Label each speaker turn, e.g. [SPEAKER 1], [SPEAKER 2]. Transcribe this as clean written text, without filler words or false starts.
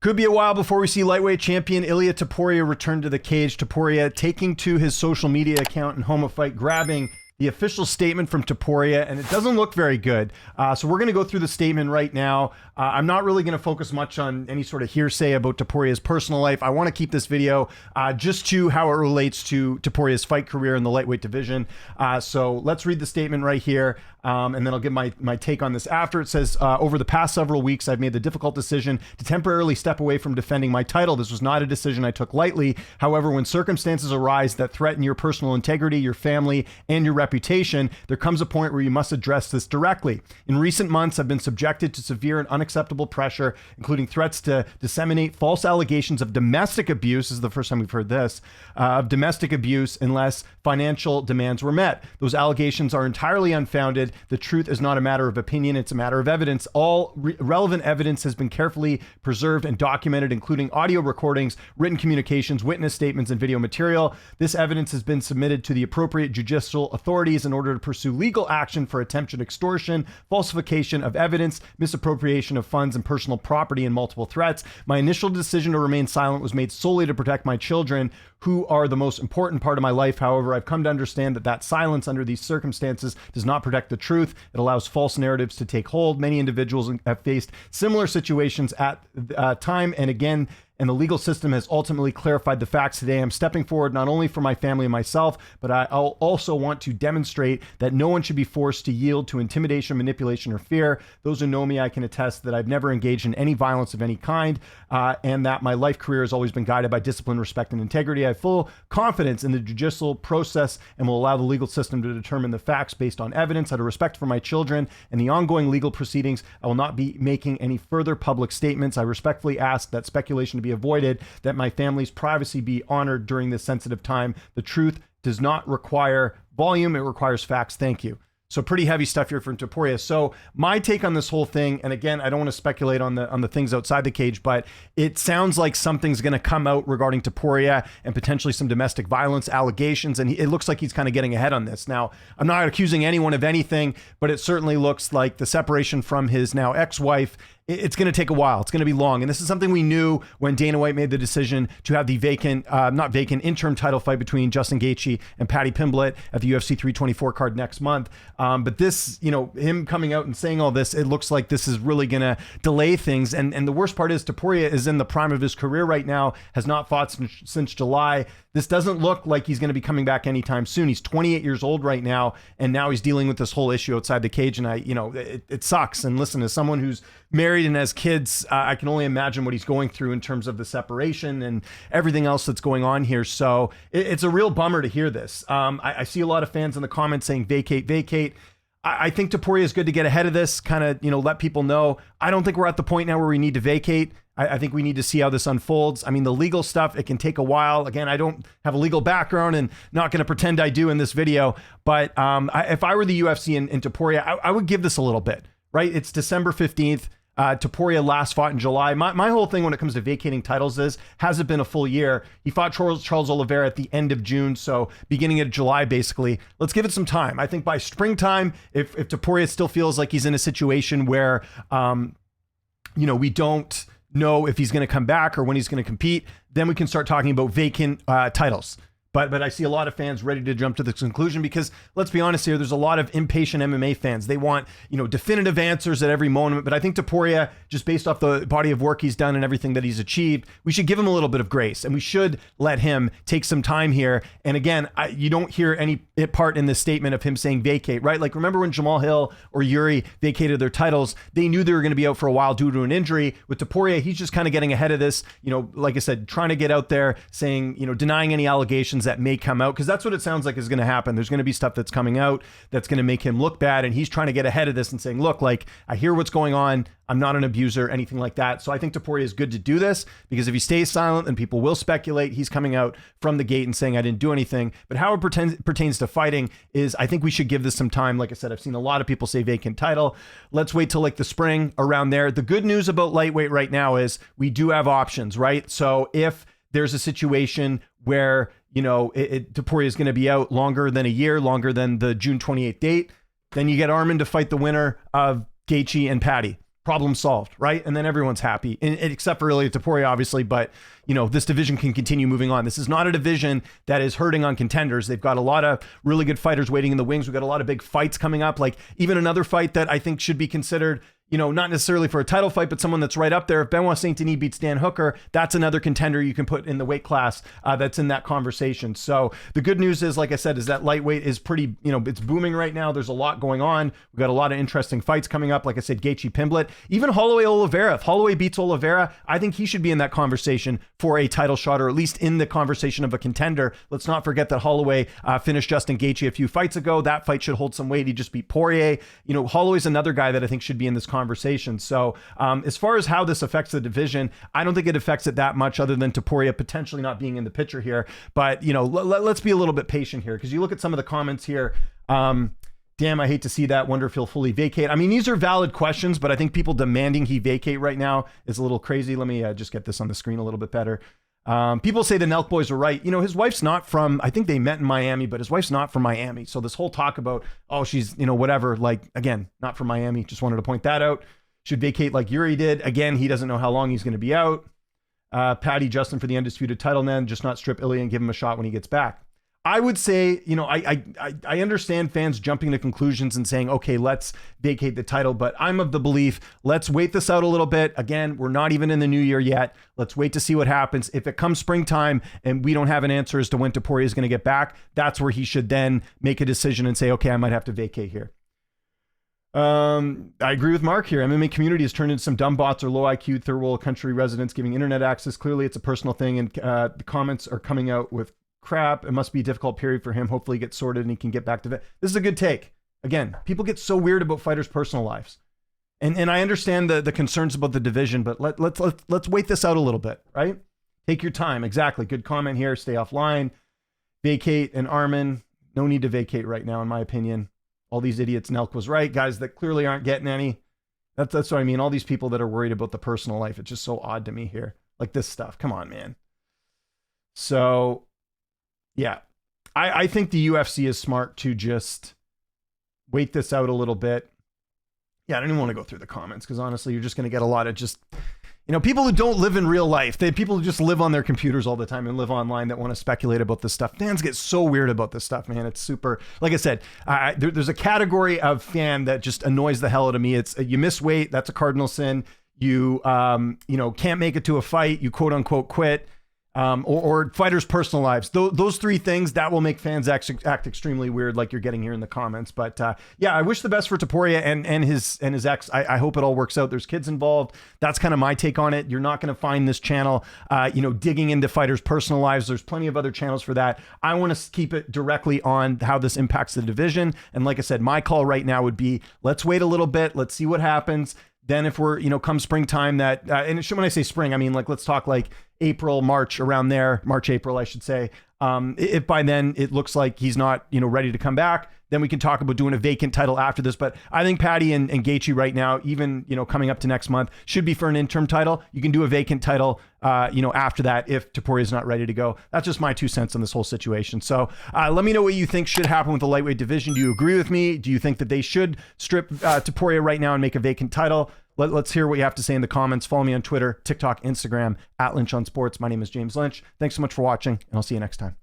[SPEAKER 1] Could be a while before we see lightweight champion Ilia Topuria return to the cage. Topuria taking to his social media account in Home of Fight, grabbing the official statement from Topuria, and it doesn't look very good. So we're going to go through the statement right now. I'm not really going to focus much on any sort of hearsay about Topuria's personal life. I want to keep this video just to how it relates to Topuria's fight career in the lightweight division. So let's read the statement right here, and then I'll give my take on this after. It says, over the past several weeks, I've made the difficult decision to temporarily step away from defending my title. This was not a decision I took lightly. However, when circumstances arise that threaten your personal integrity, your family, and your reputation, there comes a point where you must address this directly. In recent months, I've been subjected to severe and unacceptable pressure, including threats to disseminate false allegations of domestic abuse. This is the first time we've heard this, of domestic abuse unless financial demands were met. Those allegations are entirely unfounded. The truth is not a matter of opinion, it's a matter of evidence. All relevant evidence has been carefully preserved and documented, including audio recordings, written communications, witness statements, and video material. This evidence has been submitted to the appropriate judicial authorities in order to pursue legal action for attempted extortion, falsification of evidence, misappropriation of funds and personal property, and multiple threats. My initial decision to remain silent was made solely to protect my children, who are the most important part of my life. However, I've come to understand that silence under these circumstances does not protect the truth. It allows false narratives to take hold. Many individuals have faced similar situations at time and again, and the legal system has ultimately clarified the facts today. I'm stepping forward not only for my family and myself, but I'll also want to demonstrate that no one should be forced to yield to intimidation, manipulation, or fear. Those who know me, I can attest that I've never engaged in any violence of any kind, and that my life career has always been guided by discipline, respect, and integrity. I have full confidence in the judicial process and will allow the legal system to determine the facts based on evidence. Out of respect for my children and the ongoing legal proceedings, I will not be making any further public statements. I respectfully ask that speculation be avoided, that my family's privacy be honored during this sensitive time. The truth does not require volume, it requires facts. Thank you. So pretty heavy stuff here from Topuria. So my take on this whole thing, and again, I don't want to speculate on the things outside the cage, but it sounds like something's going to come out regarding Topuria and potentially some domestic violence allegations, and it looks like he's kind of getting ahead on this. Now, I'm not accusing anyone of anything, but it certainly looks like the separation from his now ex-wife, it's going to take a while. It's going to be long. And this is something we knew when Dana White made the decision to have the interim title fight between Justin Gaethje and Paddy Pimblett at the UFC 324 card next month. But this, him coming out and saying all this, it looks like this is really going to delay things. And the worst part is Topuria is in the prime of his career right now, has not fought since July. This doesn't look like he's going to be coming back anytime soon. He's 28 years old right now, and now he's dealing with this whole issue outside the cage. And it sucks. And listen, as someone who's married and has kids, I can only imagine what he's going through in terms of the separation and everything else that's going on here. So it's a real bummer to hear this. I see a lot of fans in the comments saying vacate, vacate. I think Topuria is good to get ahead of this, kind of, let people know. I don't think we're at the point now where we need to vacate. I think we need to see how this unfolds. I mean, the legal stuff, it can take a while. Again, I don't have a legal background and not going to pretend I do in this video. But if I were the UFC and Topuria, I would give this a little bit, right? It's December 15th. Topuria last fought in July. My whole thing when it comes to vacating titles has it been a full year? He fought Charles Oliveira at the end of June, so beginning of July, basically. Let's give it some time. I think by springtime, if Topuria still feels like he's in a situation where, we don't know if he's going to come back or when he's going to compete, then we can start talking about vacant titles. But I see a lot of fans ready to jump to this conclusion because, let's be honest here, there's a lot of impatient MMA fans. They want, definitive answers at every moment. But I think Topuria, just based off the body of work he's done and everything that he's achieved, we should give him a little bit of grace, and we should let him take some time here. And again, you don't hear any part in this statement of him saying vacate, right? Like, remember when Jamal Hill or Yuri vacated their titles, they knew they were going to be out for a while due to an injury. With Topuria, he's just kind of getting ahead of this, like I said, trying to get out there saying, denying any allegations that may come out, because that's what it sounds like is going to happen. There's going to be stuff that's coming out that's going to make him look bad, and he's trying to get ahead of this and saying, look, like, I hear what's going on. I'm not an abuser, anything like that. So I think Topuria is good to do this, because if he stays silent, then people will speculate. He's coming out from the gate and saying, I didn't do anything. But how it pertains to fighting is, I think we should give this some time. Like I said, I've seen a lot of people say vacant title. Let's wait till like the spring around there. The good news about lightweight right now is we do have options, right? So if there's a situation where, Topuria is going to be out longer than a year, longer than the June 28th date, then you get Arman to fight the winner of Gaethje and Paddy. problem solved, right? And then everyone's happy, except for Ilia Topuria, obviously. But this division can continue moving on. This is not a division that is hurting on contenders. They've got a lot of really good fighters waiting in the wings. We've got a lot of big fights coming up. Like even another fight that I think should be considered, not necessarily for a title fight, but someone that's right up there. If Benoit Saint Denis beats Dan Hooker, that's another contender you can put in the weight class that's in that conversation. So the good news is, like I said, is that lightweight is pretty, it's booming right now. There's a lot going on. We've got a lot of interesting fights coming up. Like I said, Gaethje Pimblet, even Holloway Oliveira. If Holloway beats Oliveira, I think he should be in that conversation for a title shot, or at least in the conversation of a contender. Let's not forget that Holloway finished Justin Gaethje a few fights ago. That fight should hold some weight. He just beat Poirier. Holloway's another guy that I think should be in this conversation. So as far as how this affects the division, I don't think it affects it that much, other than Topuria potentially not being in the picture here. But, let's be a little bit patient here, because you look at some of the comments here. Damn, I hate to see that. Wonder if he'll fully vacate. I mean, these are valid questions, but I think people demanding he vacate right now is a little crazy. Let me just get this on the screen a little bit better. People say the Nelk boys are right. His wife's not from, I think they met in Miami, but his wife's not from Miami. So this whole talk about, oh, she's, whatever, like, again, not from Miami. Just wanted to point that out. Should vacate like Yuri did. Again, he doesn't know how long he's going to be out. Patty Justin for the undisputed title, then just not strip Ilia and give him a shot when he gets back. I would say, I understand fans jumping to conclusions and saying, okay, let's vacate the title, but I'm of the belief, let's wait this out a little bit. Again, we're not even in the new year yet. Let's wait to see what happens. If it comes springtime and we don't have an answer as to when Topuria is going to get back, that's where he should then make a decision and say, okay, I might have to vacate here. I agree with Mark here. MMA community has turned into some dumb bots or low IQ third world country residents giving internet access. Clearly it's a personal thing, and the comments are coming out with crap. It must be a difficult period for him. Hopefully he gets sorted and he can get back to it. This is a good take. Again, people get so weird about fighters' personal lives. And I understand the concerns about the division, but let's wait this out a little bit, right? Take your time. Exactly. Good comment here. Stay offline. Vacate and Armin. No need to vacate right now, in my opinion. All these idiots, Nelk was right. Guys that clearly aren't getting any. That's what I mean. All these people that are worried about the personal life. It's just so odd to me here. Like this stuff. Come on, man. So, yeah. I think the UFC is smart to just wait this out a little bit. Yeah, I don't even want to go through the comments, because honestly, you're just going to get a lot of just, people who don't live in real life. People who just live on their computers all the time and live online that want to speculate about this stuff. Fans get so weird about this stuff, man. It's super, like I said, there's a category of fan that just annoys the hell out of me. It's you miss weight. That's a cardinal sin. You, can't make it to a fight. You quote unquote quit. Or fighters' personal lives. Those three things that will make fans act extremely weird, like you're getting here in the comments. But yeah, I wish the best for Topuria and his ex. I hope it all works out. There's kids involved. That's kind of my take on it. You're not going to find this channel, digging into fighters' personal lives. There's plenty of other channels for that. I want to keep it directly on how this impacts the division. And like I said, my call right now would be, let's wait a little bit. Let's see what happens. Then if we're, come springtime and when I say spring, I mean, like, let's talk like April, March, around there, March, April, I should say. If by then it looks like he's not, ready to come back, then we can talk about doing a vacant title after this. But I think Patty and Gaethje right now, even, coming up to next month, should be for an interim title. You can do a vacant title, after that, if Topuria is not ready to go. That's just my 2 cents on this whole situation. So let me know what you think should happen with the lightweight division. Do you agree with me? Do you think that they should strip Topuria right now and make a vacant title? Let's hear what you have to say in the comments. Follow me on Twitter, TikTok, Instagram, @Lynch on Sports. My name is James Lynch. Thanks so much for watching, and I'll see you next time.